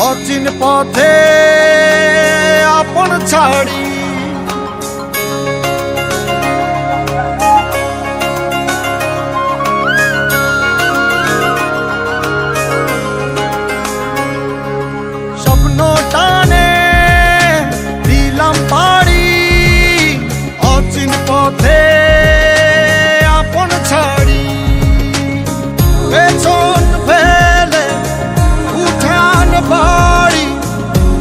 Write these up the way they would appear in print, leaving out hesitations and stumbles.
অচিন পথে আপন ছাড়ি স্বপ্ন টানে দিলাম পাড়ি অচিন পথে আপন ছাড়ি পেছন ফেলে উঠান বাড়ি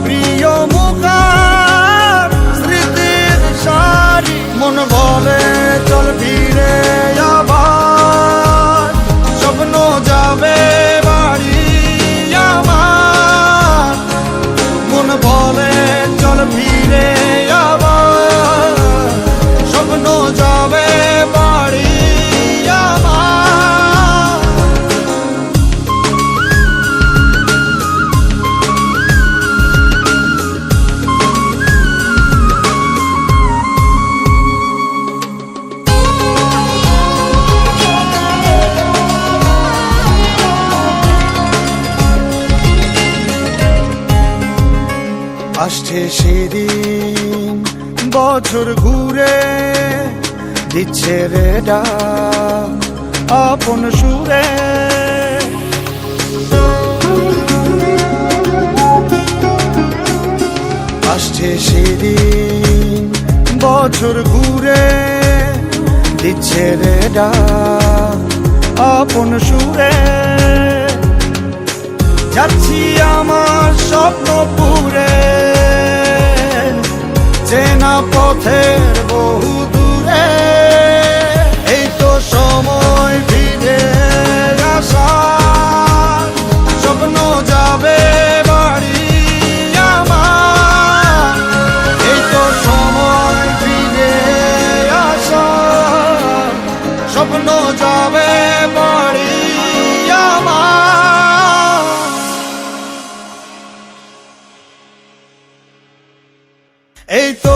প্রিয় মুখার স্মৃতির সারি মন বলে চল ফিরে আবার স্বপ্ন যাবে বাড়ি আমার মন বলে চল ফিরে আবার স্বপ্ন যাবে বাড়ি আমার আসছে সেদিন বছর ঘুরে দিচ্ছে রে ডাক আপন সুরে আসছে সেদিন বছর ঘুরে দিচ্ছে রে ডাক আপন সুরে যাচ্ছি আমার স্বপ্ন পুরে চেনা পথের বহু দূরে এই তো সময় ফিরে আসার স্বপ্ন যাবে বাড়ি আমার এই তো সময় ফিরে আসার স্বপ্ন যাবে বাড়ি আমার এই তো